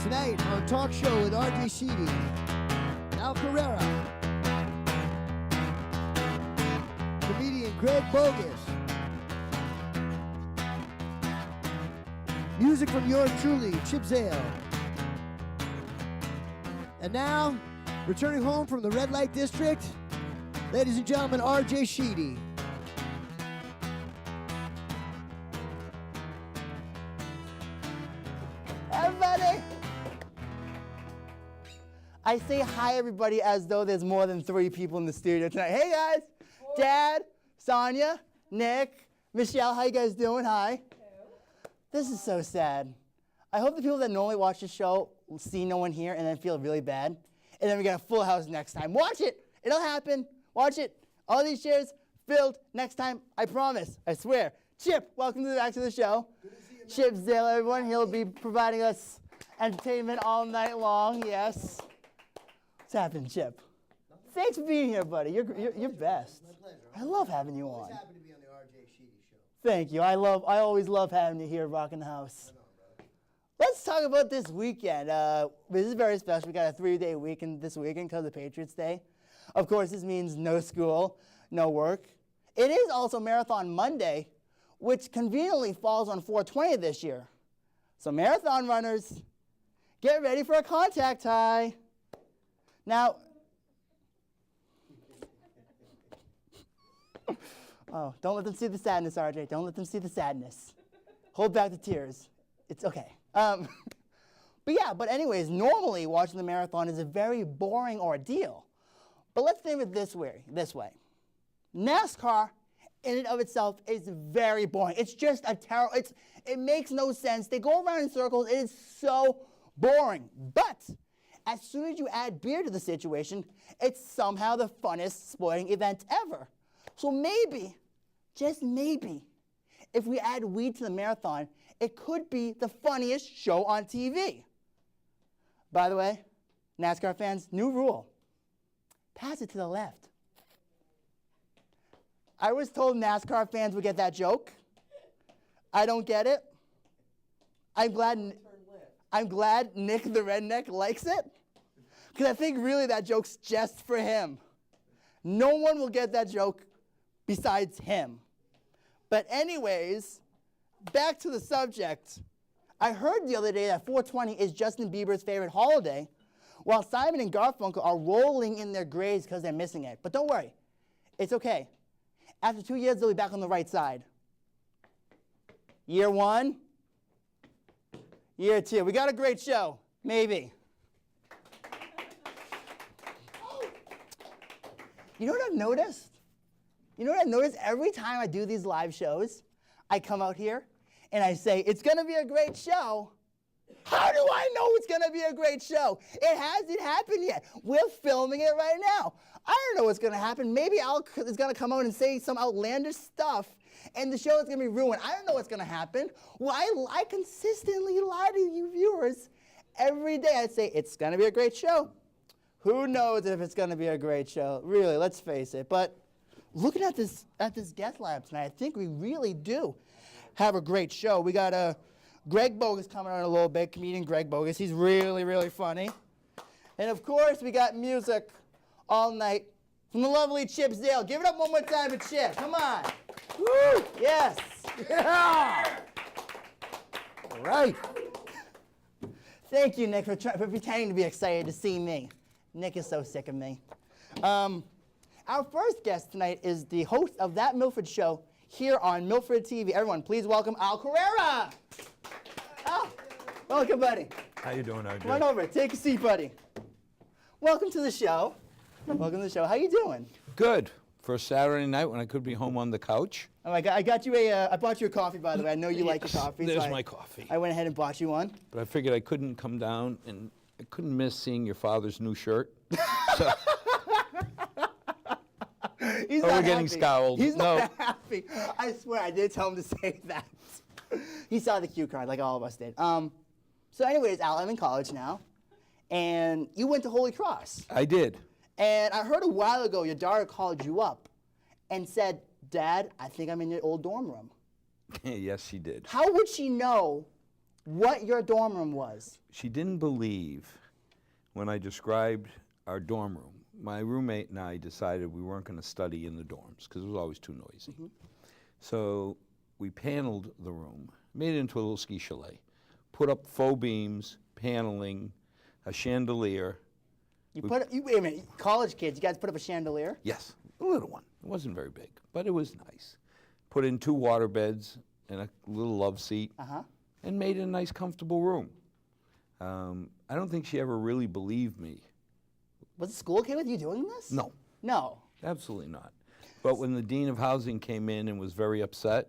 Tonight on Talk Show with R.J. Sheedy, Al Correia, comedian Greg Boggis, music from yours truly, Chip Zale. And now, returning home from the Red Light District, ladies and gentlemen, R.J. Sheedy. Everybody! I say hi, everybody, as though there's more than 3 people in the studio tonight. Hey, guys! Dad, Sonia, Nick, Michelle, how you guys doing? Hi. This is so sad. I hope the people that normally watch the show will see no one here and then feel really bad. And then we get a full house next time. Watch it! It'll happen. Watch it. All these chairs filled next time. I promise. I swear. Chip, welcome back to the show. Chip Zale, everyone. He'll be providing us entertainment all night long. Yes. What's happening, Chip? Thanks for being here, buddy. You're best. My pleasure. I love having you on. Always happy to be on the R.J. Sheedy show. Thank you. I always love having you here, rocking the house. Right on, brother. Let's talk about this weekend. This is very special. We got a 3-day weekend this weekend because of Patriots Day. Of course, this means no school, no work. It is also Marathon Monday, which conveniently falls on 4/20 this year. So marathon runners, get ready for a contact high. Now, oh, don't let them see the sadness, RJ. Don't let them see the sadness. Hold back the tears. It's okay. But anyways, normally watching the marathon is a very boring ordeal. But let's think of it this way. NASCAR, in and of itself, is very boring. It's just a terrible, it makes no sense. They go around in circles. It is so boring. But as soon as you add beer to the situation, it's somehow the funnest sporting event ever. So maybe, just maybe, if we add weed to the marathon, it could be the funniest show on TV. By the way, NASCAR fans, new rule. Pass it to the left. I was told NASCAR fans would get that joke. I don't get it. I'm glad Nick the Redneck likes it, because I think really that joke's just for him. No one will get that joke besides him. But anyways, back to the subject. I heard the other day that 4/20 is Justin Bieber's favorite holiday, while Simon and Garfunkel are rolling in their graves because they're missing it. But don't worry, it's okay. After 2 years, they'll be back on the right side. Year 1, year 2. We got a great show, maybe. You know what I've noticed? Every time I do these live shows, I come out here and I say, it's going to be a great show. How do I know it's going to be a great show? It hasn't happened yet. We're filming it right now. I don't know what's going to happen. Maybe Al is going to come out and say some outlandish stuff, and the show is going to be ruined. I don't know what's going to happen. Well, I consistently lie to you viewers every day. I say, it's going to be a great show. Who knows if it's going to be a great show? Really, let's face it. But looking at this guest lineup tonight, I think we really do have a great show. We got Greg Boggis coming on in a little bit, comedian Greg Boggis. He's really, really funny. And of course, we got music all night from the lovely Chip Zale. Give it up one more time for Chip. Come on. Woo! Yes. Yeah. All right. Thank you, Nick, for pretending to be excited to see me. Nick is so sick of me. Our first guest tonight is the host of That Milford Show here on Milford TV. Everyone, please welcome Al Correia. Al, welcome, buddy. How you doing, RJ? Come on over. Take a seat, buddy. Welcome to the show. Welcome to the show. How you doing? Good. For a Saturday night when I could be home on the couch. Oh my God, I bought you a coffee, by the way. I know you like your coffee. There's so my coffee. I went ahead and bought you one. But I figured I couldn't come down, and I couldn't miss seeing your father's new shirt. So He's we're not getting happy. scowled. He's No. not happy. I swear, I did tell him to say that. He saw the cue card, like all of us did. So anyways, Al, I'm in college now, and you went to Holy Cross. I did. And I heard a while ago your daughter called you up and said, Dad, I think I'm in your old dorm room. Yes, she did. How would she know what your dorm room was. She didn't believe when I described our dorm room. My roommate and I decided we weren't going to study in the dorms because it was always too noisy. So we paneled the room, made it into a little ski chalet, put up faux beams, paneling, a chandelier. Wait a minute, college kids, you guys put up a chandelier? Yes, a little one. It wasn't very big, but it was nice. Put in 2 water beds and a little love seat, and made it a nice, comfortable room. I don't think she ever really believed me. Was the school okay with you doing this? No. No. Absolutely not. But when the Dean of Housing came in and was very upset,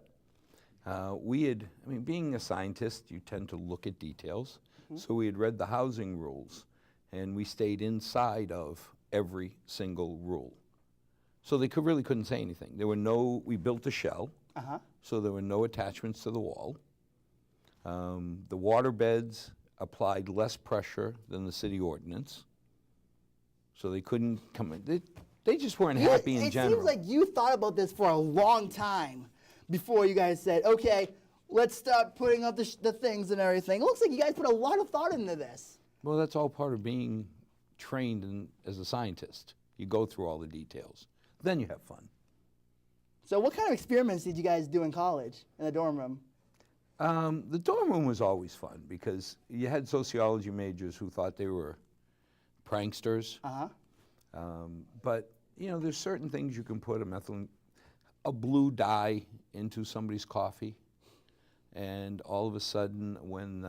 being a scientist, you tend to look at details. So we had read the housing rules, and we stayed inside of every single rule. So they really couldn't say anything. We built a shell, so there were no attachments to the wall. The water beds applied less pressure than the city ordinance. So they couldn't come in. They just weren't happy in general. It seems like you thought about this for a long time before you guys said, okay, let's start putting up the things and everything. It looks like you guys put a lot of thought into this. Well, that's all part of being trained as a scientist. You go through all the details. Then you have fun. So what kind of experiments did you guys do in college, in the dorm room? The dorm room was always fun because you had sociology majors who thought they were pranksters. But, there's certain things you can put a blue dye into somebody's coffee, and all of a sudden when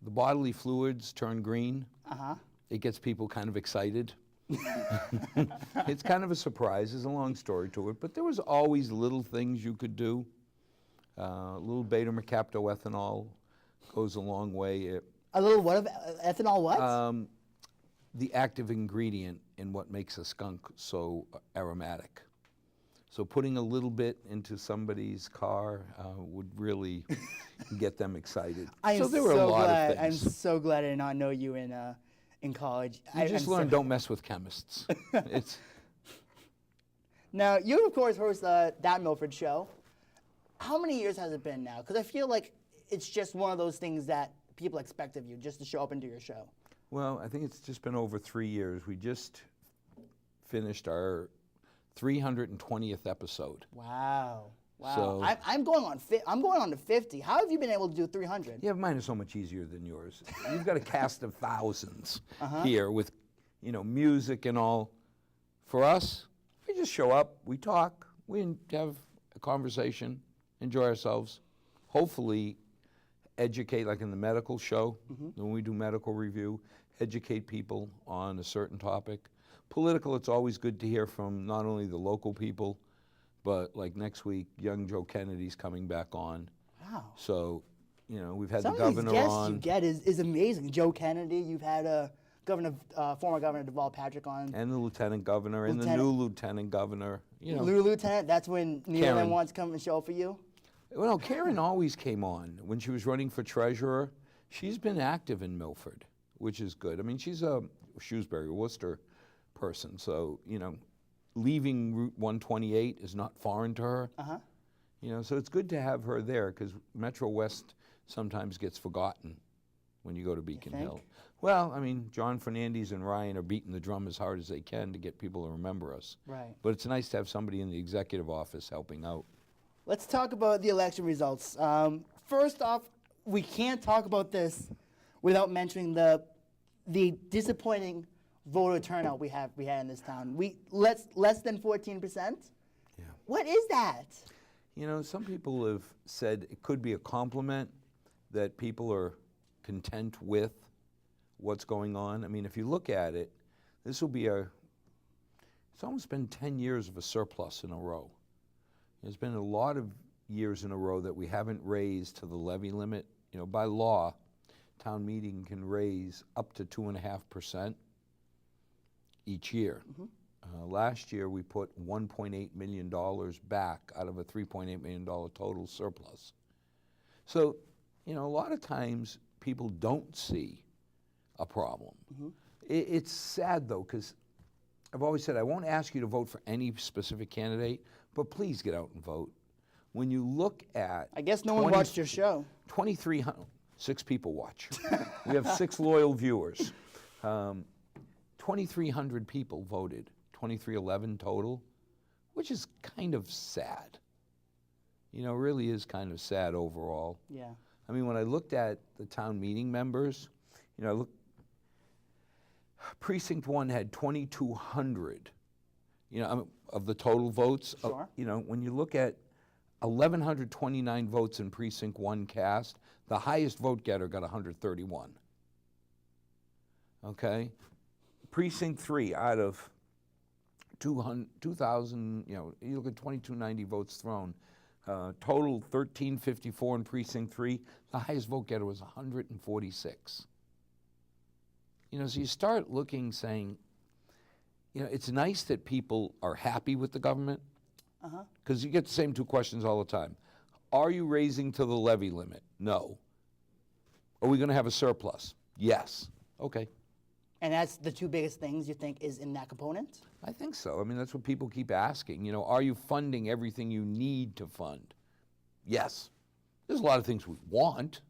the bodily fluids turn green, it gets people kind of excited. It's kind of a surprise. There's a long story to it, but there was always little things you could do. A little beta-mercaptoethanol goes a long way. A little what of ethanol what? The active ingredient in what makes a skunk so aromatic. So putting a little bit into somebody's car would really get them excited. So there were a lot of things. I'm so glad I did not know you in college. You just learn, don't mess with chemists. Now, you, of course, host That Milford Show. How many years has it been now? Because I feel like it's just one of those things that people expect of you, just to show up and do your show. Well, I think it's just been over 3 years. We just finished our 320th episode. Wow. So I'm going on to 50. How have you been able to do 300? Yeah, mine is so much easier than yours. You've got a cast of thousands here with, music and all. For us, we just show up, we talk, we have a conversation, enjoy ourselves, hopefully educate, like in the medical show, when we do medical review, educate people on a certain topic. Political, it's always good to hear from not only the local people, but like next week, young Joe Kennedy's coming back on. Wow. So, we've had the governor on. Some of these guests you get is amazing. Joe Kennedy, you've had former Governor Deval Patrick on. And the lieutenant governor, and the new lieutenant governor. New lieutenant, that's when Nealon wants to come and show for you? Well, no, Karen always came on. When she was running for treasurer, she's been active in Milford, which is good. I mean, she's a Shrewsbury, Worcester person, so, leaving Route 128 is not foreign to her. So it's good to have her there because Metro West sometimes gets forgotten when you go to Beacon Hill. Well, I mean, John Fernandez and Ryan are beating the drum as hard as they can to get people to remember us. Right. But it's nice to have somebody in the executive office helping out. Let's talk about the election results. First off, we can't talk about this without mentioning the disappointing voter turnout we had in this town. Less than 14%. Yeah. What is that? Some people have said it could be a compliment that people are content with what's going on. I mean, if you look at it, this will be it's almost been 10 years of a surplus in a row. There's been a lot of years in a row that we haven't raised to the levy limit. By law, town meeting can raise up to 2.5% each year. Last year, we put $1.8 million back out of a $3.8 million total surplus. So, a lot of times people don't see a problem. It's sad, though, because I've always said I won't ask you to vote for any specific candidate, but please get out and vote. when you look at... I guess no one watched your show. 2,300, 6 people watch. We have 6 loyal viewers. 2,300 people voted, 2,311 total, which is kind of sad. You know, really is kind of sad overall. Yeah. I mean, when I looked at the town meeting members, you know, Precinct 1 had 2,200, you know, of the total votes. Sure. You know, when you look at 1,129 votes in Precinct 1 cast, the highest vote getter got 131. Okay? Precinct 3, out of 2,000, you know, you look at 2,290 votes thrown, total 1,354 in Precinct 3, the highest vote getter was 146. You know, so you start looking, saying, you know, it's nice that people are happy with the government, because you get the same 2 questions all the time. Are you raising to the levy limit? No. Are we going to have a surplus? Yes. Okay. And that's the 2 biggest things you think is in that component? I think so. I mean, that's what people keep asking. You know, are you funding everything you need to fund? Yes. There's a lot of things we want.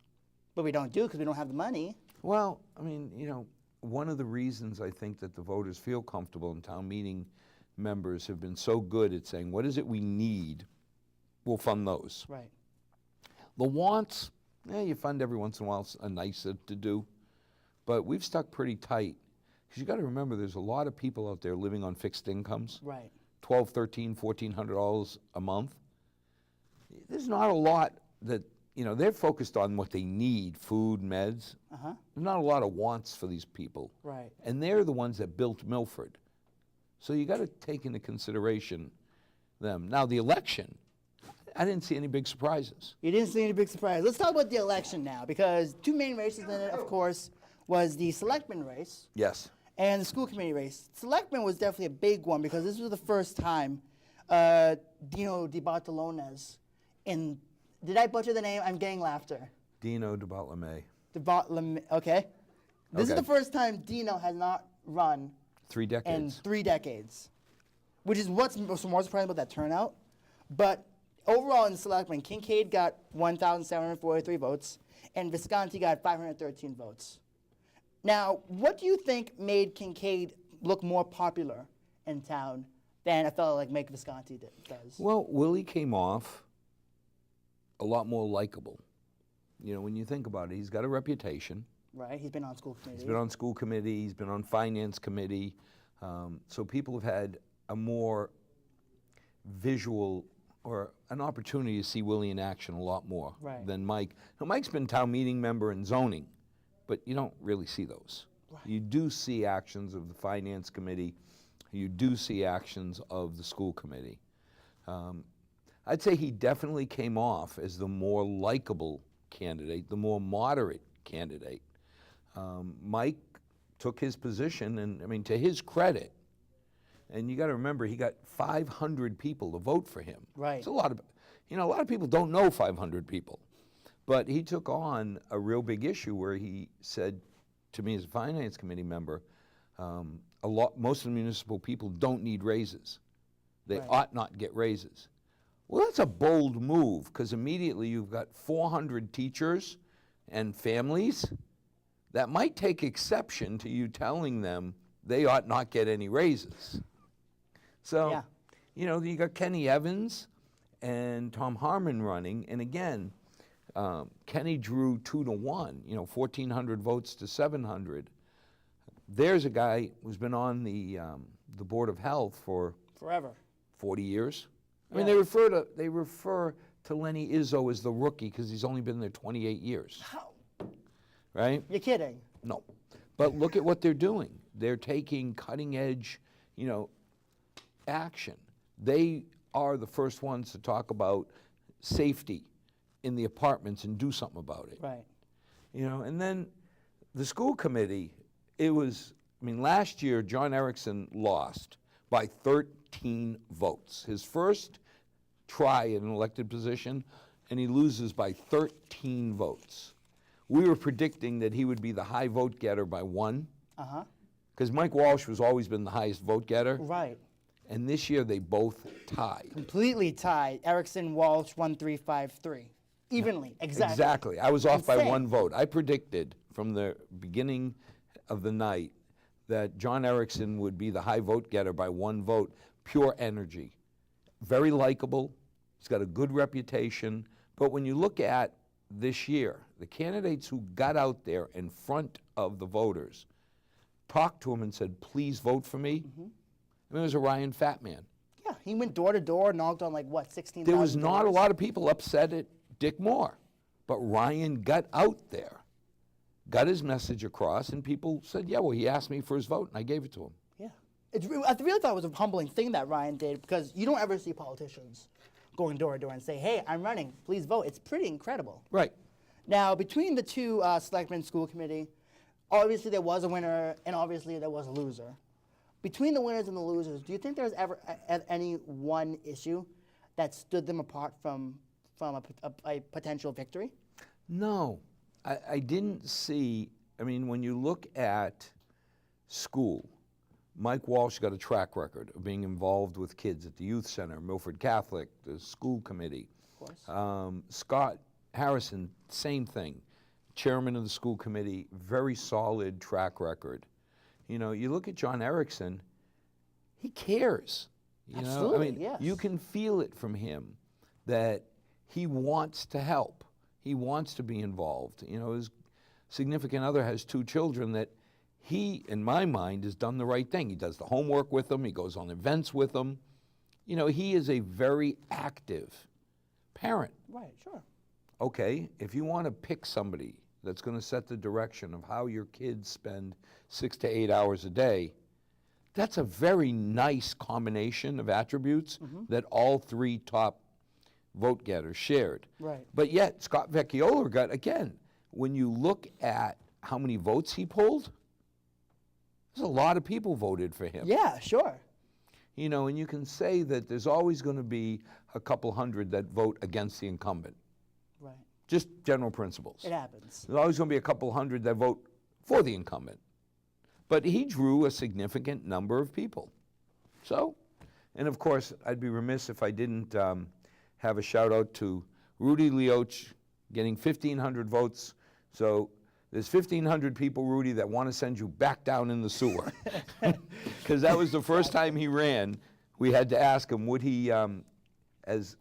But we don't do because we don't have the money. Well, I mean, you know, one of the reasons I think that the voters feel comfortable and town meeting members have been so good at saying, what is it we need? We'll fund those. Right. The wants, you fund every once in a while, it's a nicer to do. But we've stuck pretty tight. Because you got to remember, there's a lot of people out there living on fixed incomes. Right. $1,200, $1,300, $1,400 a month. There's not a lot that, you know, they're focused on what they need, food, meds. There's not a lot of wants for these people. Right. And they're the ones that built Milford. So you got to take into consideration them. Now, the election, I didn't see any big surprises. You didn't see any big surprise. Let's talk about the election now, because 2 main races in it, of course, was the selectman race Yes. and the school committee race. Selectman was definitely a big one because this was the first time Dino de Bartolones in, did I butcher the name? I'm getting laughter. Dino de Bartolome. Okay. This is Okay. the first time Dino has not run 3 decades. in 3 decades, which is what's more surprising about that turnout. But overall in the selectmen, Kincaid got 1,743 votes, and Visconti got 513 votes. Now, what do you think made Kincaid look more popular in town than a fellow like Mike Visconti does? Well, Willie came off a lot more likable. You know, when you think about it, he's got a reputation. Right, he's been on school committee. He's been on school committee, he's been on finance committee. So people have had a more visual or an opportunity to see Willie in action a lot more than Mike. Now, Mike's been town meeting member and zoning, but you don't really see those. Right. You do see actions of the finance committee. You do see actions of the school committee. I'd say he definitely came off as the more likable candidate, the more moderate candidate. Mike took his position, and I mean, to his credit, and you got to remember, he got 500 people to vote for him. Right. It's a lot of, you know, a lot of people don't know 500 people. But he took on a real big issue where he said to me as a finance committee member, most of the municipal people don't need raises. They ought not get raises. Well, that's a bold move, because immediately you've got 400 teachers and families that might take exception to you telling them they ought not get any raises. So, you know, you got Kenny Evans and Tom Harmon running, and again, Kenny drew 2-1, you know, 1,400 votes to 700. There's a guy who's been on the Board of Health for forever, 40 years. I mean, they refer to Lenny Izzo as the rookie because he's only been there 28 years. How? Right? You're kidding. No, but look at what they're doing. They're taking cutting edge, you know, action. They are the first ones to talk about safety in the apartments and do something about it. Right. You know, and then the school committee, it was, I mean, last year, John Erickson lost by 13 votes. His first try at an elected position, and he loses by 13 votes. We were predicting that he would be the high vote getter by 1. Because Mike Walsh has always been the highest vote getter. Right. And this year they both tied. Completely tied. Erickson, Walsh, 1-3-5-3. Evenly, exactly. Exactly. I was off by Insane. 1 vote. I predicted from the beginning of the night that John Erickson would be the high vote getter by 1 vote. Pure energy. Very likable. He's got a good reputation. But when you look at this year, the candidates who got out there in front of the voters talked to him and said, please vote for me. I mean, it was a Ryan Fatman. Yeah, he went door to door, knocked on like, what, 16,000 There was not a doors? lot of people upset at Dick Moore, but Ryan got out there, got his message across, and people said, yeah, well, he asked me for his vote, and I gave it to him. Yeah. I really thought it was a humbling thing that Ryan did, because you don't ever see politicians going door to door and say, hey, I'm running, please vote. It's pretty incredible. Right. Now, between the two selectmen school committee, obviously there was a winner, and obviously there was a loser. Between the winners and the losers, do you think there's ever any one issue that stood them apart from a potential victory? No, I didn't see, I mean, when you look at school, Mike Walsh got a track record of being involved with kids at the youth center, Milford Catholic, the school committee. Of course. Scott Harrison, same thing. Chairman of the school committee, very solid track record. You know, you look at John Erickson, he cares. You know, I Absolutely, mean, yes. you can feel it from him that he wants to help. He wants to be involved. You know, his significant other has 2 children that he, in my mind, has done the right thing. He does the homework with them. He goes on events with them. You know, he is a very active parent. Right, sure. Okay, if you want to pick somebody that's going to set the direction of how your kids spend 6 to 8 hours a day, that's a very nice combination of attributes that all 3 top vote getters shared. Right. But yet, Scott Vecchiola got, again, when you look at how many votes he pulled, there's a lot of people voted for him. Yeah, sure. You know, and you can say that there's always going to be a couple hundred that vote against the incumbent. Right. Just general principles. It happens. There's always going to be a couple hundred that vote for the incumbent. But he drew a significant number of people. So, and of course, I'd be remiss if I didn't have a shout out to Rudy Leoch getting 1,500 votes. So there's 1,500 people, Rudy, that want to send you back down in the sewer. Because that was the first time he ran. We had to ask him, would he, as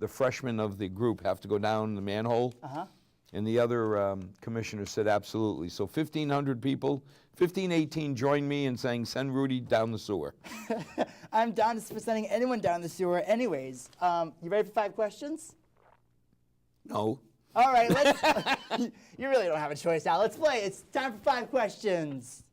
the freshman of the group, have to go down the manhole? And the other commissioner said absolutely. So 1,500 people, 1,518 joined me in saying, send Rudy down the sewer. I'm down for sending anyone down the sewer anyways. You ready for 5 questions? No. All right, let's, you really don't have a choice, Al. Let's play. It's time for 5 questions.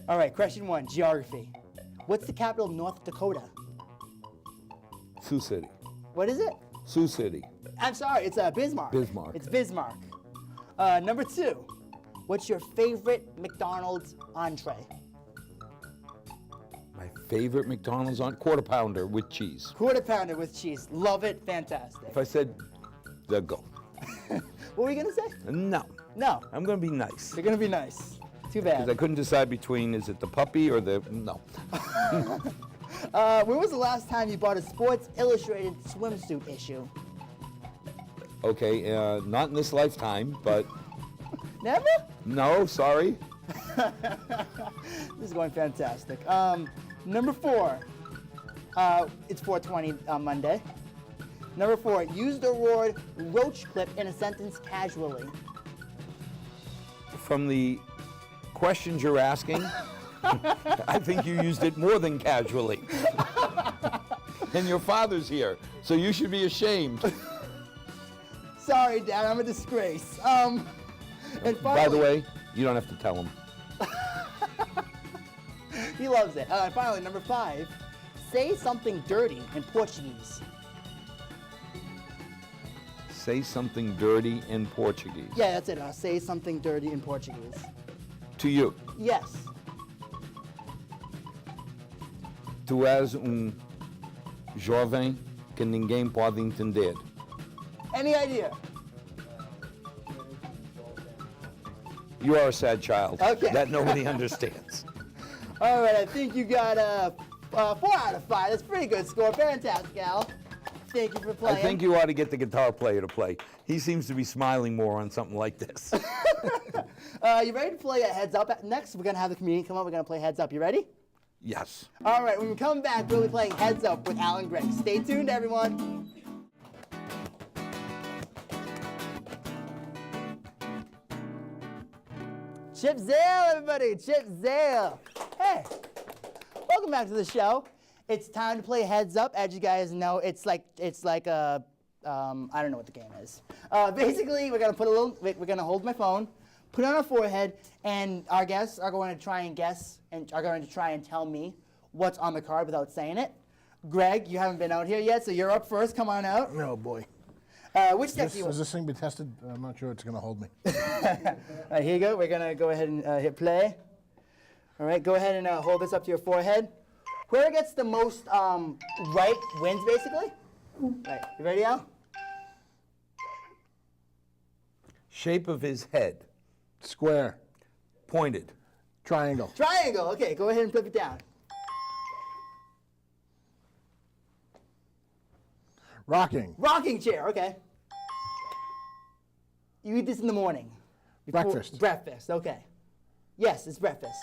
All right, question 1, geography. What's the capital of North Dakota? Sioux City. What is it? Sioux City. I'm sorry, it's Bismarck. Bismarck. It's Bismarck. Number 2, what's your favorite McDonald's entree? My favorite McDonald's on Quarter Pounder with cheese. Quarter pounder with cheese. Love it. Fantastic. If I said, they'll go. What were you gonna say? No. No. I'm going to be nice. You're gonna be nice. Too Because I bad. couldn't decide between, is it the puppy or the, no. When was the last time you bought a Sports Illustrated swimsuit issue? Okay, not in this lifetime, but Never? no, sorry. This is going fantastic. Number 4. It's 4:20 on Monday. Number 4. Use the word roach clip in a sentence casually. From the questions you're asking, I think you used it more than casually. And your father's here, so you should be ashamed. Sorry, Dad, I'm a disgrace. And By finally, the way, you don't have to tell him. he loves it. And finally, number 5. Say something dirty in Portuguese. Say something dirty in Portuguese. Yeah, that's it. Say something dirty in Portuguese. To you. Yes. Tu és jovem que ninguém pode entender. Any idea? You are a sad child Okay. that nobody understands. All right, I think you got a 4 out of 5. That's a pretty good score. Fantastic, Al. Thank you for I playing. think you ought to get the guitar player to play. He seems to be smiling more on something like this. You ready to play a heads up? Next, we're going to have the comedian come up. We're going to play heads up. You ready? Yes. All right, when we come back, we'll be playing heads up with Al and Greg. Stay tuned, everyone. Chip Zale, everybody. Chip Zale. Hey, welcome back to the show. It's time to play heads up. As you guys know, it's like a I don't know what the game is. Basically, we're gonna hold my phone, put it on our forehead, and our guests are going to try and guess and are going to try and tell me what's on the card without saying it. Greg, you haven't been out here yet, so you're up first. Come on out. Oh boy. Which deck do you want? Has this thing been tested? I'm not sure it's going to hold me. All right, here you go. We're gonna go ahead and hit play. All right, go ahead and hold this up to your forehead. Whoever gets the most right wins, basically. All right, you ready, Al? Shape of his head. Square. Pointed. Triangle. Triangle. Okay, go ahead and flip it down. Rocking. Rocking chair. Okay. You eat this in the morning. Breakfast. Breakfast. Okay. Yes, it's breakfast.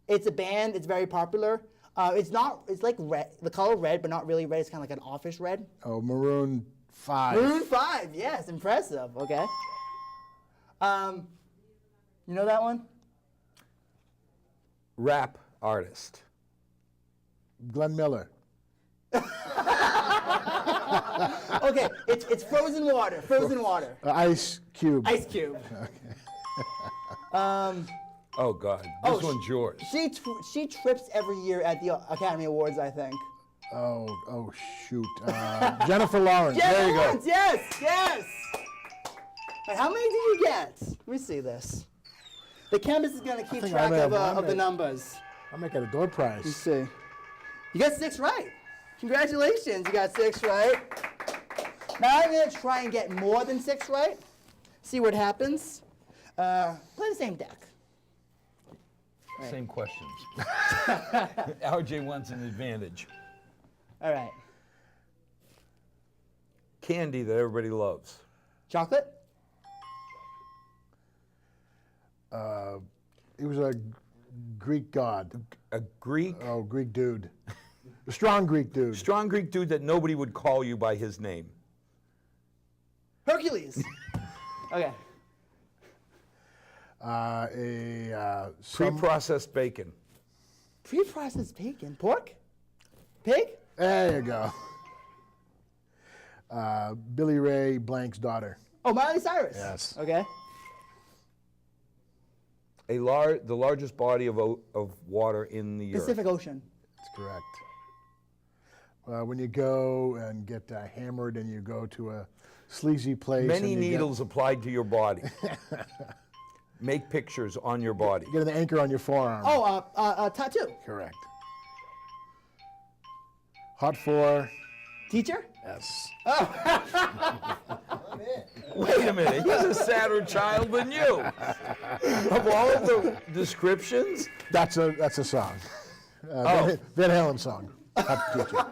It's a band. It's very popular. It's not. It's like red. The color red, but not really red. It's kind of like an offish red. Oh, Maroon 5. Maroon 5. Yes, impressive. Okay. You know that one? Rap artist. Glenn Miller. Okay, it's frozen water. Frozen water. Ice Cube. Ice Cube. Oh, God. This one's yours. She trips every year at the Academy Awards, I think. Oh, shoot. Jennifer Lawrence. Yes, There you go. Lawrence, yes, yes. Wait, how many did you get? Let me see this. The canvas is going to keep think track I may have of won the it. numbers. I'll make it a door Let's prize. see. You got 6 right. Congratulations, you got 6 right. Now I'm going to try and get more than 6 right. See what happens. Play the same deck. Same questions. RJ wants an advantage. All right. Candy that everybody loves. Chocolate? He was a Greek god. A Greek, Oh, Greek dude. A strong Greek dude. strong Greek dude that nobody would call you by his name. Hercules. Okay. Pre-processed bacon. Pre-processed bacon. Pork? Pig? There you go. Billy Ray Blank's daughter. Oh, Miley Cyrus. Yes. Okay. The largest body of water in the Pacific Ocean. That's correct. When you go and get hammered and you go to a sleazy place. Many and you needles applied to your body. Make pictures on your body. Get an anchor on your forearm. Oh, tattoo. Correct. Hot 4. Teacher? Yes. Wait a minute, he's a sadder child than you. Of all of the descriptions, That's a song. Van Halen song. Hot teacher.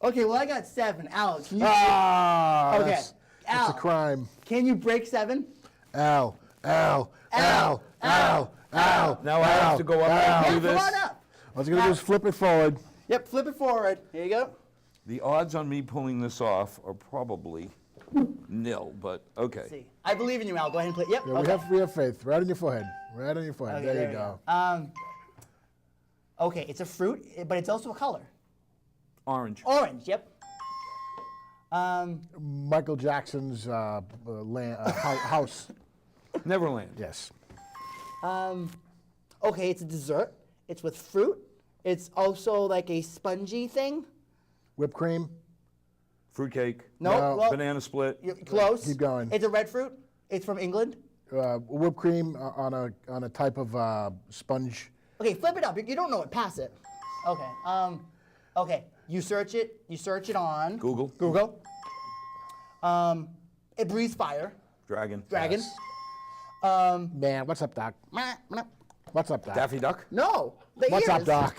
Okay, well, I got 7. Al, can you, Ah, Okay. That's a Al. crime. can you break 7? Ow. now I have to go up and do Yeah, this. come on up. All you're going to do is flip it forward. Yep, flip it forward. Here you go. The odds on me pulling this off are probably nil, but okay. See, I believe in you, Al. Go ahead and play. Yep. Yeah, okay. we have faith. Right on your forehead. Right on your forehead. Okay, there you go. Okay, it's a fruit, but it's also a color. Orange. Orange. Yep. Michael Jackson's house. Neverland. Yes. Okay, it's a dessert. It's with fruit. It's also like a spongy thing. Whipped cream. Fruitcake. No, well, Banana split. you're close. Keep going. It's a red fruit. It's from England. Whipped cream on a type of sponge. Okay, flip it up. You don't know it. Pass it. Okay. Okay, you search it on Google. Google. It breathes fire. Dragon. Dragon. Yes. Man, what's up, Doc? What's up, Doc? Daffy Duck. No, the What's ears. up, Doc?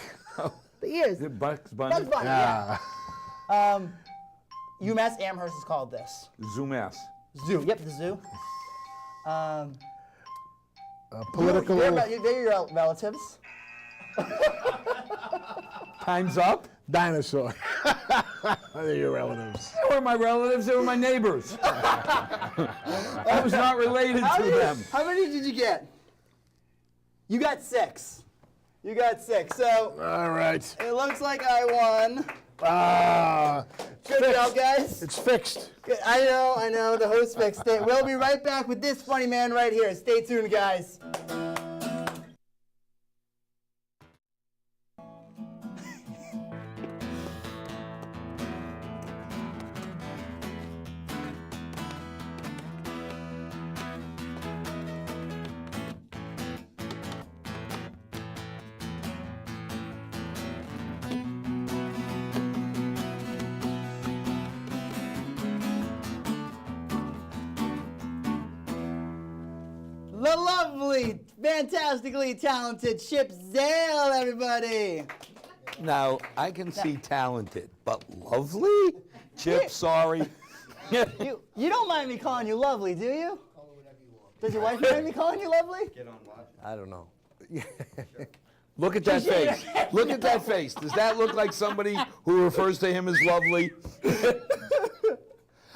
The ears. Is it Bugs Bunny? Bugs Bunny, yeah. UMass Amherst is called this. Zoom ass. Zoo. Yep, the zoo. Political. They're your relatives. Time's up. Dinosaur. They're your relatives. They were my relatives. They were my neighbors. I was not related to them. How many did you get? You got 6. You got 6. So All right. it looks like I won. Good Fixed. job, guys. It's fixed. Good. I know. The host fixed it. We'll be right back with this funny man right here. Stay tuned, guys. The lovely, fantastically talented Chip Zale, everybody. Now, I can see talented, but lovely? Chip, sorry. You don't mind me calling you lovely, do you? Does your wife mind me calling you lovely? I don't know. Look at that face. Look at that face. Does that look like somebody who refers to him as lovely?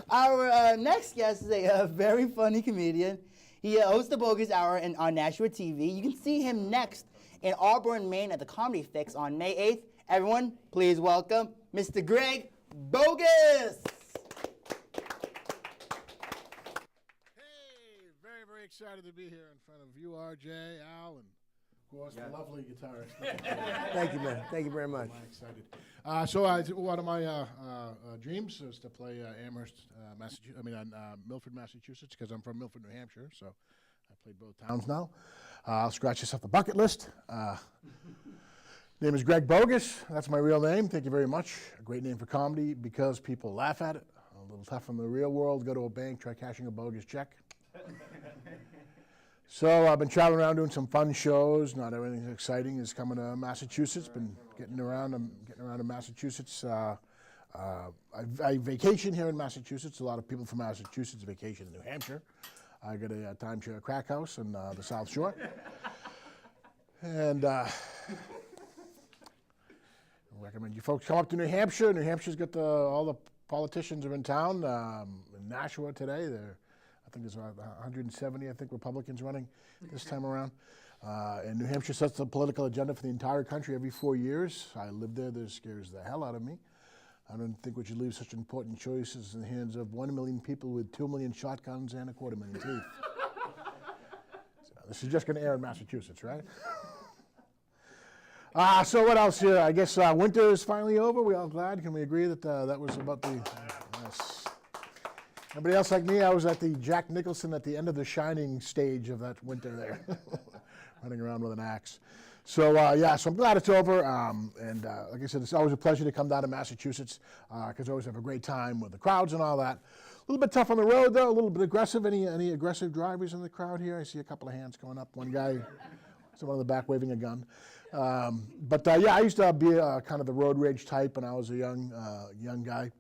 Our next guest is a very funny comedian. He hosts the Boggis Hour on Nashua TV. You can see him next in Auburn, Maine at the Comedy Fix on May 8th. Everyone, please welcome Mr. Greg Boggis. Hey, very, very excited to be here in front of you, RJ, Al, and of course the lovely guitarist. Thank you, man. Thank you very much. I'm excited. One of my dreams is to play Amherst, Massachusetts. Milford, Massachusetts, because I'm from Milford, New Hampshire. So I played both towns now. I'll scratch this off the bucket list. Name is Greg Boggis. That's my real name. Thank you very much. A great name for comedy because people laugh at it. A little tough in the real world. Go to a bank, try cashing a bogus check. So I've been traveling around doing some fun shows. Not everything exciting is coming to Massachusetts. Been getting around to Massachusetts. I vacation here in Massachusetts. A lot of people from Massachusetts vacation in New Hampshire. I got a timeshare crack house in the South Shore. And I recommend you folks come up to New Hampshire. New Hampshire's got all the politicians are in town. In Nashua today, I think there's about 170, Republicans running this time around. And New Hampshire sets the political agenda for the entire country every 4 years. I live there. This scares the hell out of me. I don't think we should leave such important choices in the hands of 1 million people with 2 million shotguns and 250,000 teeth. So this is just going to air in Massachusetts, right? So what else here? I guess winter is finally over. We all glad? Can we agree that that was about the... Yes. Anybody else like me? I was at the Jack Nicholson at the end of the Shining stage of that winter there, running around with an axe. So so I'm glad it's over. Like I said, it's always a pleasure to come down to Massachusetts because I always have a great time with the crowds and all that. A little bit tough on the road though, a little bit aggressive. Any aggressive drivers in the crowd here? I see a couple of hands going up. One guy, someone in the back waving a gun. I used to be kind of the road rage type when I was a young guy.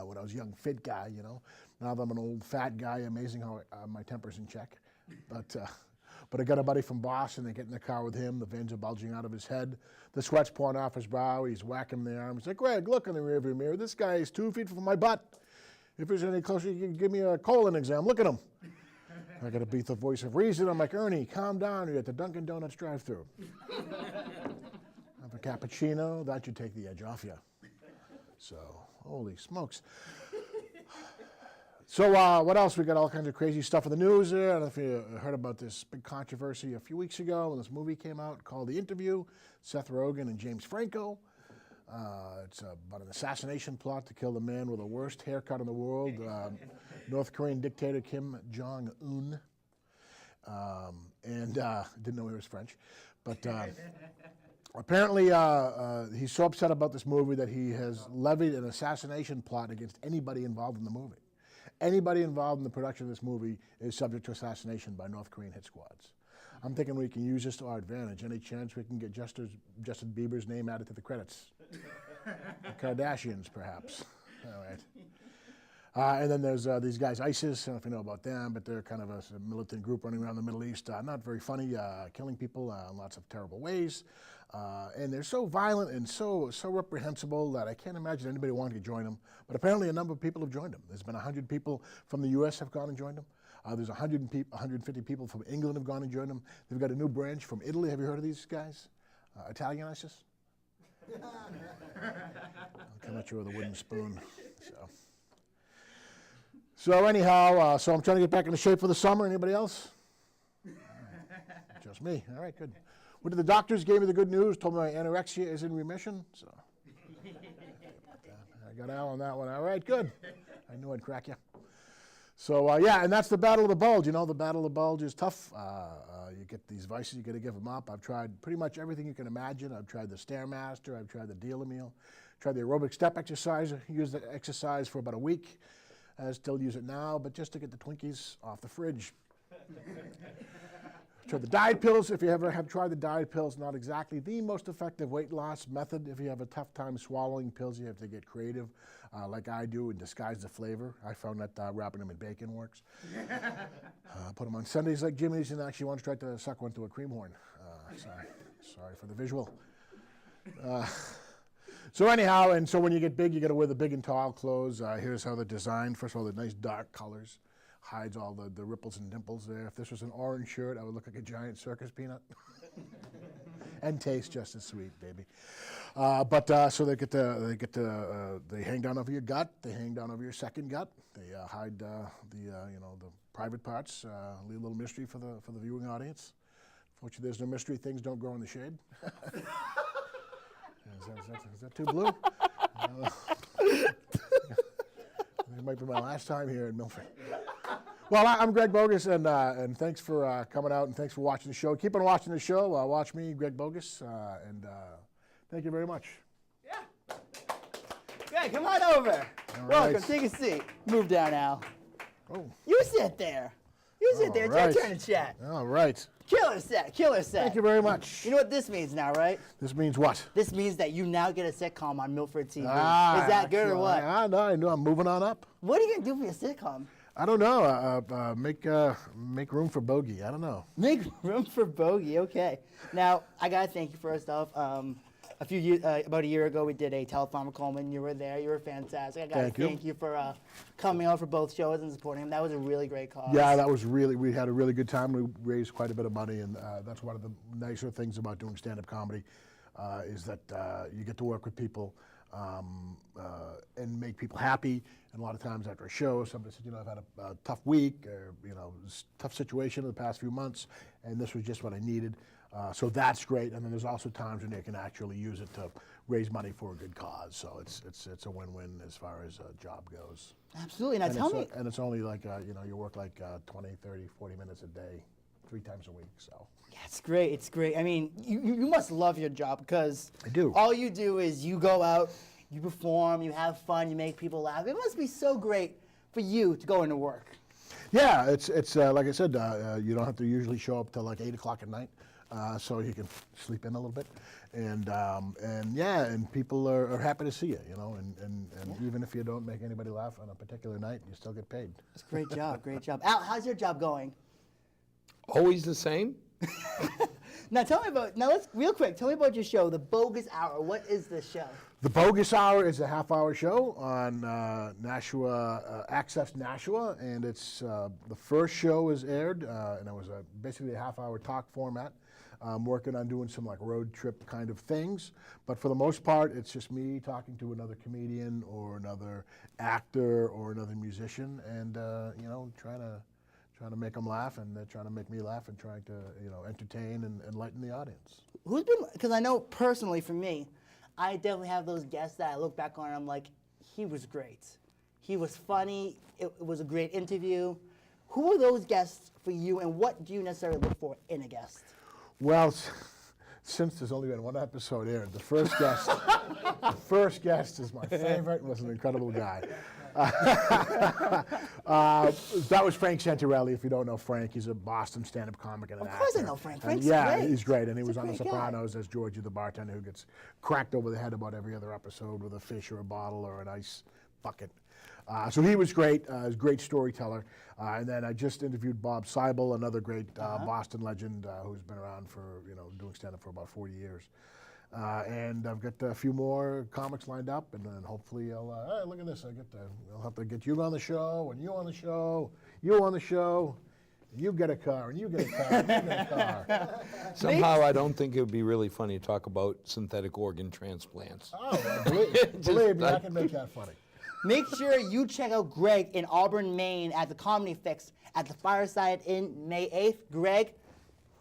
When I was a young, fit guy, you know. Now that I'm an old, fat guy, amazing how my temper's in check. But I got a buddy from Boston. They get in the car with him. The veins are bulging out of his head. The sweat's pouring off his brow. He's whacking him in the arm. He's like, Greg, look in the rearview mirror. This guy is 2 feet from my butt. If he's any closer, you can give me a colon exam. Look at him. I got to beat the voice of reason. I'm like, Ernie, calm down. You're at the Dunkin' Donuts drive-thru. Have a cappuccino. That should take the edge off you. So... holy smokes. So what else? We got all kinds of crazy stuff in the news there. I don't know if you heard about this big controversy a few weeks ago when this movie came out called The Interview, Seth Rogen and James Franco. It's about an assassination plot to kill the man with the worst haircut in the world, North Korean dictator Kim Jong-un. Didn't know he was French. But Apparently, he's so upset about this movie that he has levied an assassination plot against anybody involved in the movie. Anybody involved in the production of this movie is subject to assassination by North Korean hit squads. I'm thinking we can use this to our advantage. Any chance we can get Justin Bieber's name added to the credits? The Kardashians, perhaps. All right. And then there's these guys, ISIS. I don't know if you know about them, but they're kind of a militant group running around the Middle East. Not very funny, killing people in lots of terrible ways. And they're so violent and so reprehensible that I can't imagine anybody wanting to join them. But apparently a number of people have joined them. There's been 100 people from the U.S. have gone and joined them. There's 150 people from England have gone and joined them. They've got a new branch from Italy. Have you heard of these guys? Italian ISIS? I'll come at you with a wooden spoon. So anyhow, so I'm trying to get back into shape for the summer. Anybody else? Just me. All right, good. Went to the doctors, gave me the good news, told me my anorexia is in remission. So I got Al on that one. All right, good. I knew I'd crack you. So yeah, and that's the battle of the bulge. You know, the battle of the bulge is tough. You get these vices, you got to give them up. I've tried pretty much everything you can imagine. I've tried the Stairmaster. I've tried the Deal-A-Meal. Tried the aerobic step exercise. I used the exercise for about a week. I still use it now, but just to get the Twinkies off the fridge. Tried the diet pills. If you ever have tried the diet pills, not exactly the most effective weight loss method. If you have a tough time swallowing pills, you have to get creative, like I do, and disguise the flavor. I found that wrapping them in bacon works. Put them on Sundays like Jimmy's, and actually once tried to suck one to a cream horn. Sorry for the visual. So anyhow, and so when you get big, you got to wear the big and tall clothes. Here's how they're designed. First of all, the nice dark colors. Hides all the ripples and dimples there. If this was an orange shirt, I would look like a giant circus peanut. And taste just as sweet, baby. So they hang down over your gut. They hang down over your second gut. They hide the private parts. Leave a little mystery for the viewing audience. Fortunately, there's no mystery. Things don't grow in the shade. Is that too blue? It might be my last time here in Milford. Well, I'm Greg Boggis, and thanks for coming out, and thanks for watching the show. Keep on watching the show. Watch me, Greg Boggis, and thank you very much. Yeah. Greg, come on over. All Welcome. right. Take a seat. Move down, Al. Oh. You sit there. You sit there. It's right. your turn to chat. All right. Killer set. Killer set. Thank you very much. You know what this means now, right? This means what? This means that you now get a sitcom on Milford TV. Ah, Is that good or what? No, I know. I'm moving on up. What are you going to do for your sitcom? I don't know. Make room for Bogey. I don't know. Make room for Bogey. Okay. Now, I got to thank you first off. About a year ago, we did a telethon with Coleman. You were there. You were fantastic. I got to thank you for coming out for both shows and supporting him. That was a really great cause. Yeah, that was we had a really good time. We raised quite a bit of money, and that's one of the nicer things about doing stand-up comedy is that you get to work with people and make people happy. And a lot of times after a show, somebody said, I've had a tough week or, tough situation in the past few months, and this was just what I needed. So that's great. And then there's also times when you can actually use it to raise money for a good cause. So it's a win-win as far as a job goes. Absolutely. Now tell me. And it's only like, you work like 20, 30, 40 minutes a day, 3 times a week, so. Yeah, it's great. It's great. I mean, you must love your job because I do. All you do is you go out, you perform, you have fun, you make people laugh. It must be so great for you to go into work. Yeah, it's like I said, you don't have to usually show up till like 8 o'clock at night, so you can sleep in a little bit, and people are happy to see you, and even if you don't make anybody laugh on a particular night, you still get paid. It's a great job, great job. Al, how's your job going? Always the same? Now let's real quick. Tell me about your show, The Bogus Hour. What is this show? The Bogus Hour is a half-hour show on Nashua, Access Nashua, and it's the first show is aired, and it was basically a half-hour talk format. I'm working on doing some like road trip kind of things, but for the most part, it's just me talking to another comedian or another actor or another musician, and trying to make them laugh, and they're trying to make me laugh, and trying to entertain and enlighten the audience. Who's been? Because I know personally for me, I definitely have those guests that I look back on and I'm like, he was great. He was funny. It was a great interview. Who are those guests for you, and what do you necessarily look for in a guest? Well, since there's only been one episode aired, the first guest, is my favorite and was an incredible guy. That was Frank Santarelli. If you don't know Frank, he's a Boston stand-up comic and an actor. Of course I know Frank. Frank's yeah, great. he's great. And he was on The a great guy. Sopranos as Georgie the bartender who gets cracked over the head about every other episode with a fish or a bottle or an ice bucket. So he was great, a great storyteller. And then I just interviewed Bob Seibel, another great Boston legend who's been around for, doing stand-up for about 40 years. And I've got a few more comics lined up, and then hopefully hey, look at this, I'll have to get you on the show, and you on the show, you on the show, and you get a car, and you get a car, and you get a car. Somehow I don't think it would be really funny to talk about synthetic organ transplants. Oh, believe me, I can make that funny. Make sure you check out Greg in Auburn, Maine at the Comedy Fix at the Fireside Inn May 8th. Greg,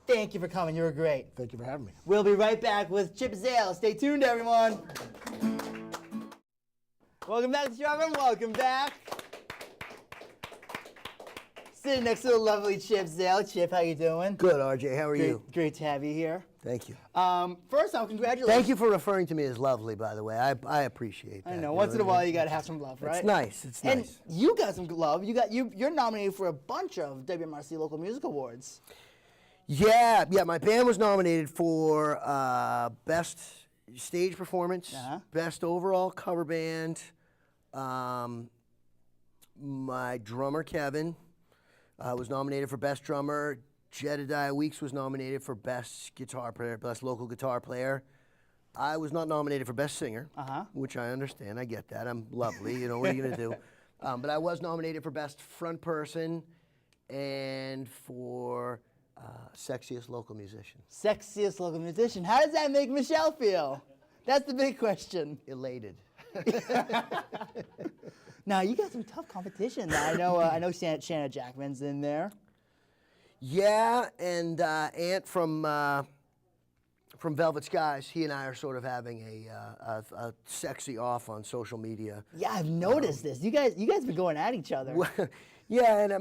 thank you for coming. You were great. Thank you for having me. We'll be right back with Chip Zale. Stay tuned, everyone. Welcome back to Auburn. Welcome back. Sitting next to the lovely Chip Zale. Chip, how you doing? Good, RJ. How are you? Great to have you here. Thank you. First off, congratulations. Thank you for referring to me as lovely, by the way. I appreciate that. I know. Once in a while, you gotta have some love, right? It's nice. It's And nice. you got some love. You're nominated for a bunch of WMRC Local Music Awards. Yeah. My band was nominated for Best Stage Performance, Best Overall Cover Band. My drummer, Kevin, was nominated for Best Drummer. Jedediah Weeks was nominated for Best Guitar Player, Best Local Guitar Player. I was not nominated for Best Singer, which I understand. I get that. I'm lovely. What are you going to do? But I was nominated for Best Front Person and for Sexiest Local Musician. Sexiest local musician. How does that make Michelle feel? That's the big question. Elated. Now you got some tough competition. I know Shanna Jackman's in there. Yeah, and Ant from Velvet Skies, he and I are sort of having a sexy off on social media. Yeah, I've noticed this. You guys been going at each other. Yeah, and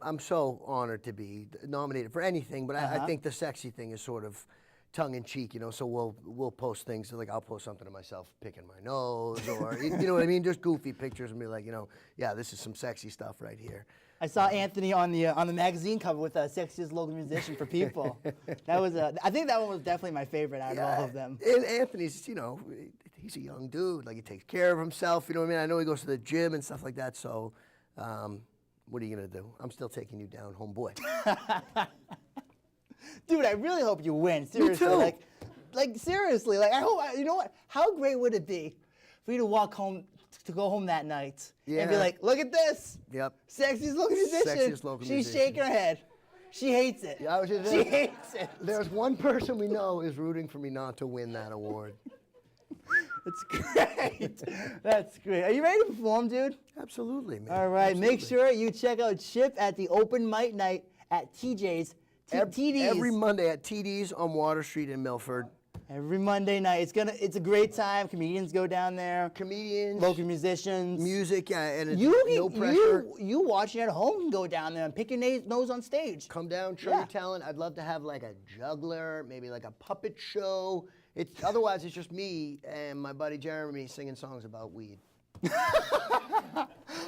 I'm so honored to be nominated for anything, but I think the sexy thing is sort of tongue in cheek, so we'll post things, like I'll post something of myself picking my nose, or you know what I mean, just goofy pictures and be like, yeah, this is some sexy stuff right here. I saw Anthony on the magazine cover with Sexiest Local Musician for People. That was I think that one was definitely my favorite out of all of them. And Anthony's, he's a young dude. Like, he takes care of himself. You know what I mean? I know he goes to the gym and stuff like that. So, what are you gonna do? I'm still taking you down, homeboy. Dude, I really hope you win. Seriously, Me too. like seriously, I hope. You know what? How great would it be for you to walk home, to go home that night and be like, look at this. Yep. Sexiest local musician. Sexiest local She's musician. shaking her head. She hates it. Yeah, I was just she hates it. There's one person we know is rooting for me not to win that award. That's great. That's great. Are you ready to perform, dude? Absolutely, man. All right. Absolutely. Make sure you check out Chip at the open mic night at TJ's. TD's. Every Monday at TD's on Water Street in Milford. Every Monday night. It's a great time. Comedians go down there. Comedians. Local musicians. Music, and it's You, no pressure. you watching at home can go down there and pick your nose on stage. Come down, show Yeah. your talent. I'd love to have like a juggler, maybe like a puppet show. Otherwise it's just me and my buddy Jeremy singing songs about weed.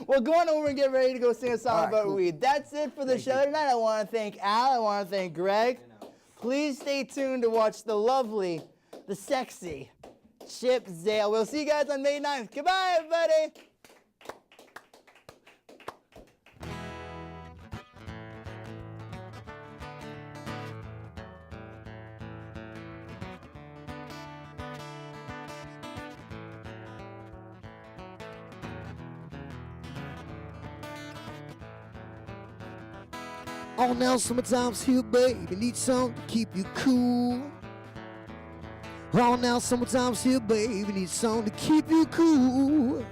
Well, go on over and get ready to go sing a song All right, about cool. weed. That's it for the show tonight. I want to thank Al. I want to thank Greg. Please stay tuned to watch the lovely, the sexy Chip Zale. We'll see you guys on May 9th. Goodbye, everybody. Oh, now summertime's here, baby, need something to keep you cool. Oh, now summertime's here, baby, need something to keep you cool.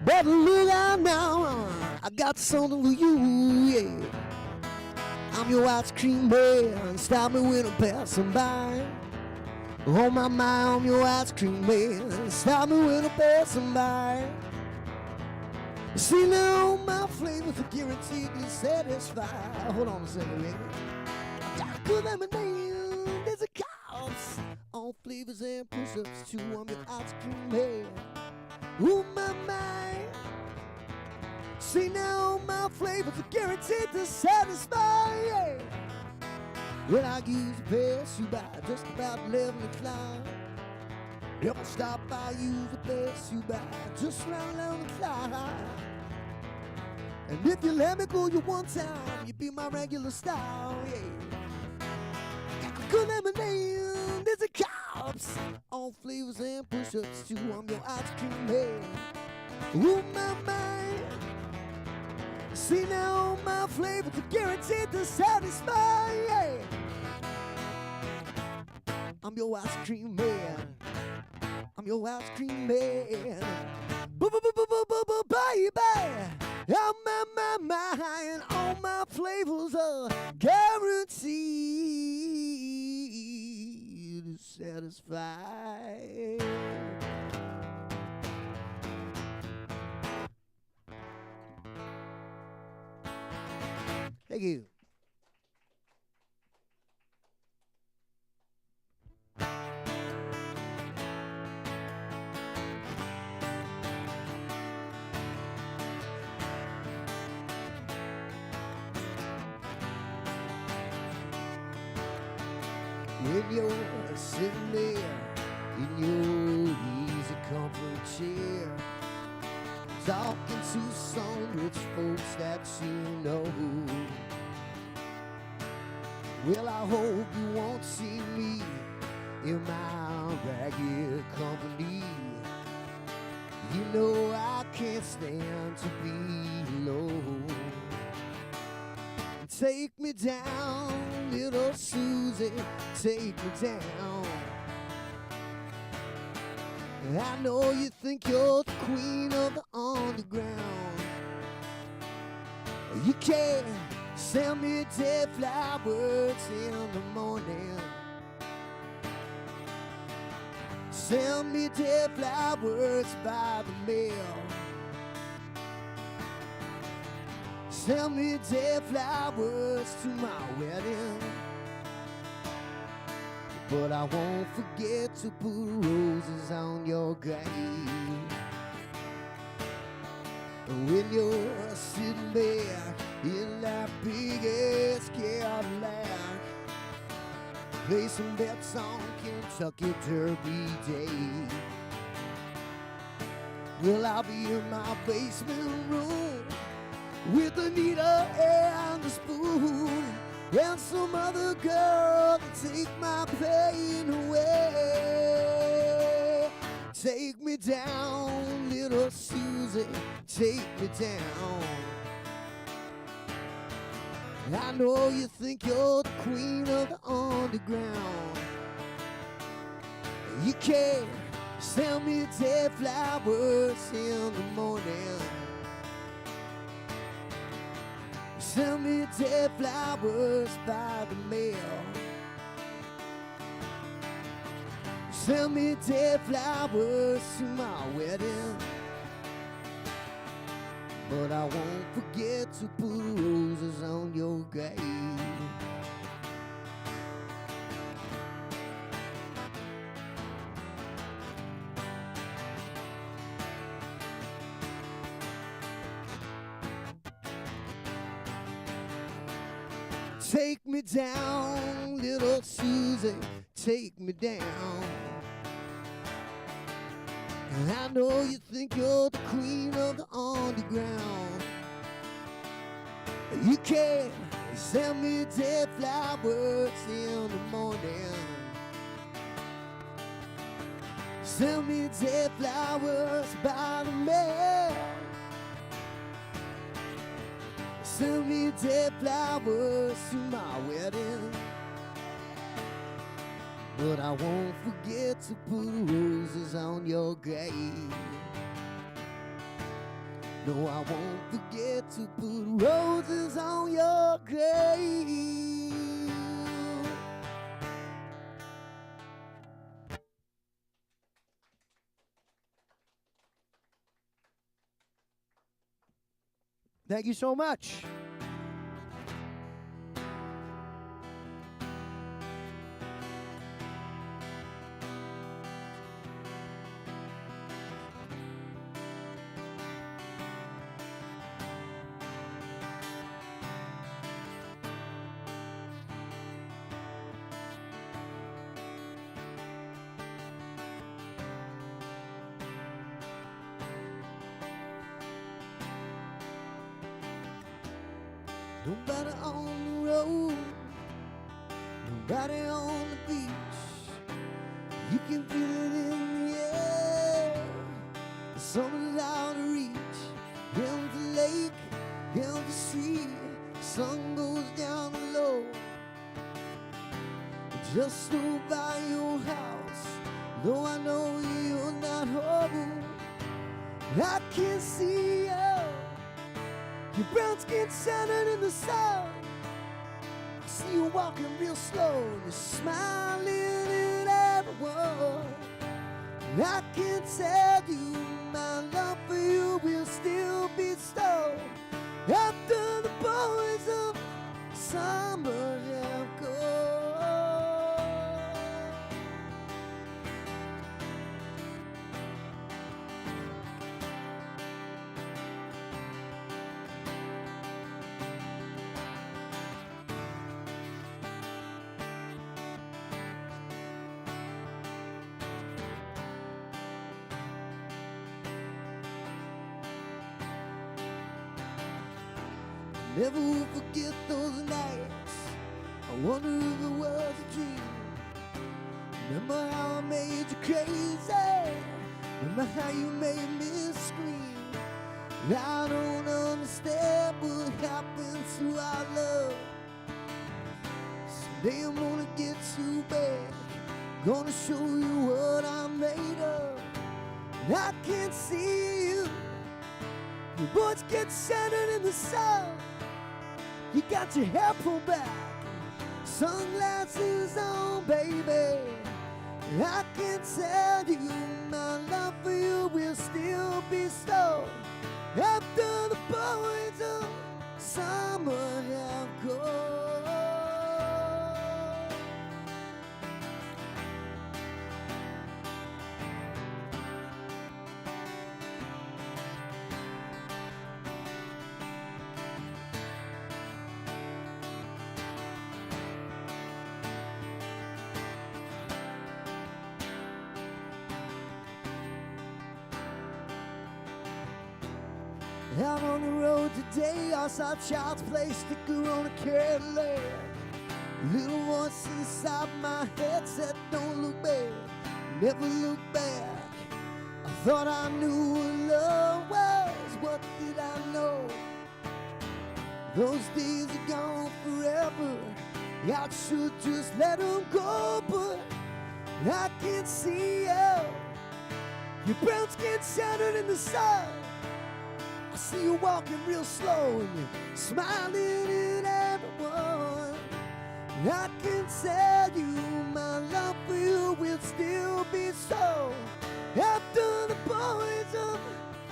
But look out now, I got something for you, yeah. I'm your ice cream man, stop me when I'm passing by. Oh my, I'm your ice cream man, stop me when I'm passing by. See now, my flavors are guaranteed to satisfy. Hold on a second, baby. Good lemonade. There's a cops, all flavors and push-ups too. I'm your ice cream man. Ooh, my mind. See now, my flavors are guaranteed to satisfy. Yeah. Well, I use a pass you by just about 11 o'clock. Never stop, I use a pass you by just around 11 o'clock. And if you let me go you one time, you be my regular style, yeah. Good lemonade, there's a cops, all flavors and push-ups too. I'm your ice cream man. Ooh, my mind. See now, my flavors are guaranteed to satisfy, yeah. I'm your ice cream man. I'm your ice cream man. Baby, I'm my mind. All my flavors are guaranteed to satisfy. Thank you. When you're sitting there in your easy comfort chair, talking to some rich folks that you know, well, I hope you won't see me in my ragged company. You know I can't stand to be alone. Take me down, little Susie, take me down. I know you think you're the queen of the underground. You can send me dead flowers in the morning. Send me dead flowers by the mail. Send me dead flowers to my wedding. But I won't forget to put roses on your grave. When you're sitting back in that big-ass Cadillac, play some bets on Kentucky Derby Day. Well, I'll be in my basement room with a needle and a spoon and some other girl to take my pain away. Take me down, little Susie, take me down. I know you think you're the queen of the underground. You can send me dead flowers in the morning. Send me dead flowers by the mail. Send me dead flowers to my wedding. But I won't forget to put roses on your grave. Take me down, little Susie, take me down. And I know you think you're the queen of the underground. You can send me dead flowers in the morning. Send me dead flowers by the mail. Send me dead flowers to my wedding. But I won't forget to put roses on your grave. No, I won't forget to put roses on your grave. Thank you so much. Nobody on the road, nobody on the beach. You can feel it in the air, the sun is out of reach. Empty lake, empty street, sun goes down low. Just go by your house, though I know you're not home. I can see you, your brown skin shining in the sun. I see you walking real slow, you're smiling at everyone. I can tell you my love for you will still be stole after the boys of summer have gone. Never will forget those nights. I wonder if it was a dream. Remember how I made you crazy. Remember how you made me scream. I don't understand what happened to our love. Someday I'm gonna get you back. Gonna show you what I'm made of. I can see you. Your voice gets shattered in the sun. You got your hair pulled back, sunglasses on, baby. I can tell you my love for you will still be so after the boys of summer have gone. Out on the road today, I saw Child's Play sticker on a Cadillac. Little voice inside my head said, don't look back, never look back. I thought I knew what love was, what did I know? Those days are gone forever. I should just let them go, but I can't see you. Your brown skin shattered in the sun. I see you walking real slow and you're smiling at everyone. I can tell you my love for you will still be so after the boys of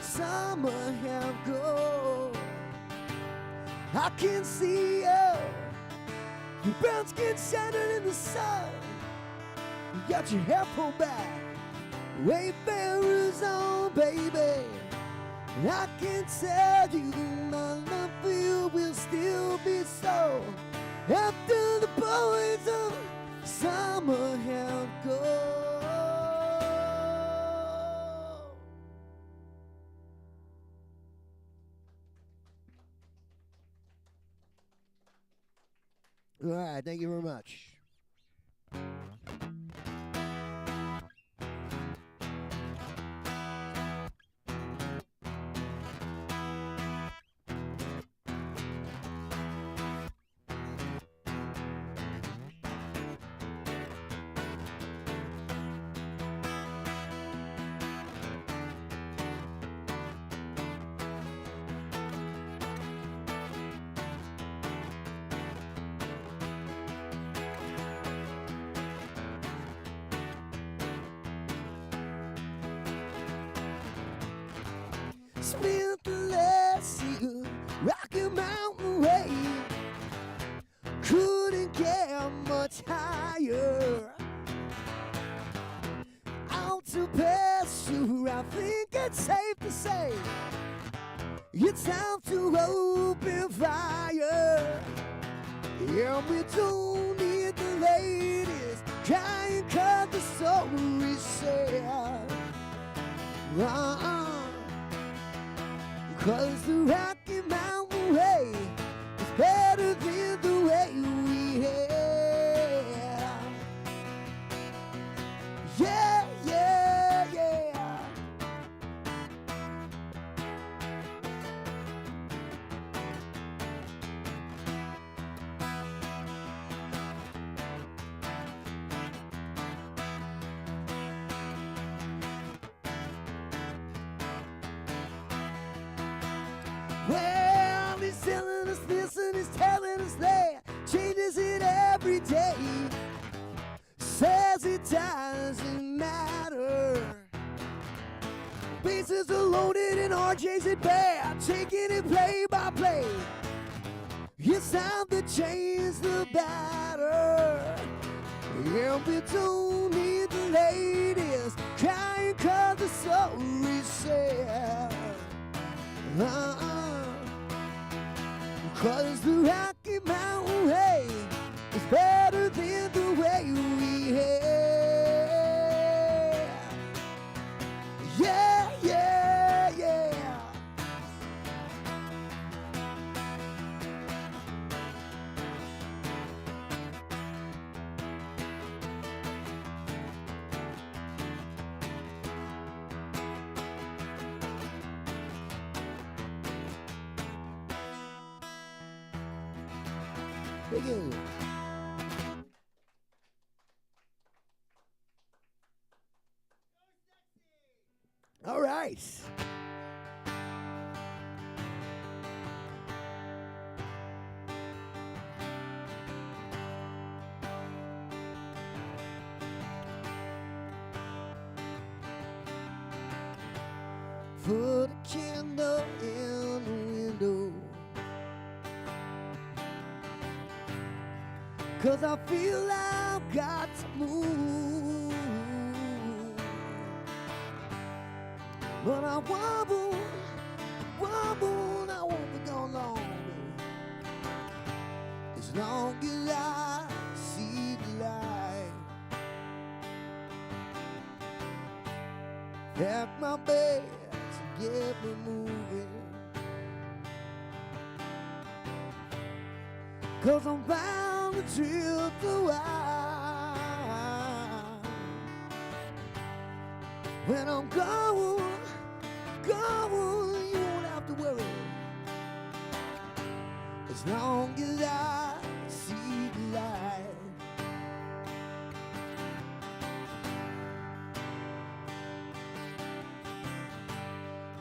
summer have gone. I can see you, your brown skin shining in the sun. You got your hair pulled back, Wayfarers on, baby. I can tell you my love for you will still be so after the boys of summer have gone. All right, thank you very much. Spent the last year Rocky Mountain Way. Couldn't get much higher. Out to pasture, I think it's safe to say it's time to open fire. Yeah, we don't need the ladies crying 'cause the story sad. 'Cause the Rocky Mountain Way is bad. Well, he's telling us this and he's telling us that. Changes it every day. Says it doesn't matter. Bases are loaded and RJ's at bat, taking it play by play. It's time to change the batter. And we don't need the ladies crying 'cause the sorry sad. 'Cause the Rocky Mountain way is better than the way we had. Yeah, yeah, yeah. Thank you. All right. Put a candle in the window, 'cause I feel I've got to move. But I wobble, and I won't be gone long. As long as I see the light. Pack my bags and get me moving. 'Cause I'm bound to drift a while. When I'm gone, you won't have to worry. As long as I see the light.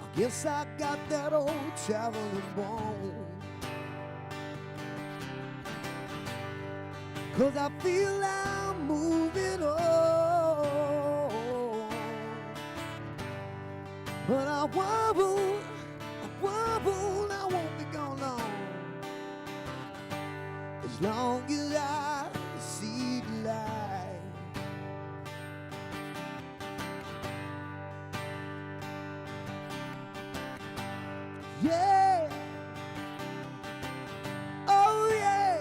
I guess I got that old traveling bone. 'Cause I feel I'm moving on. But I wobble, and I won't be gone long. As long as I see the light. Yeah. Oh yeah.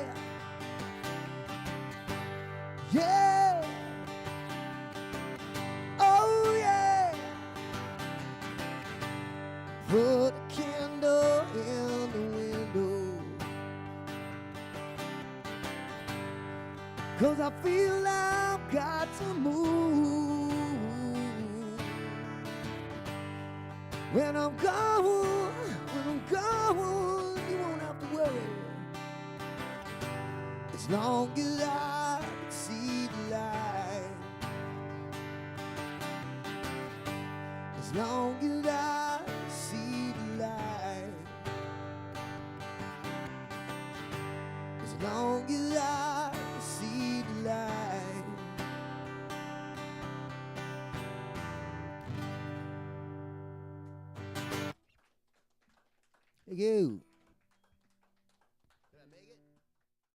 Yeah. Oh yeah. Put a candle in the window, 'cause I feel I've got to move. When I'm gone, you won't have to worry. As long as I see the light. As long as I see the light. As long as I see the light. Thank you.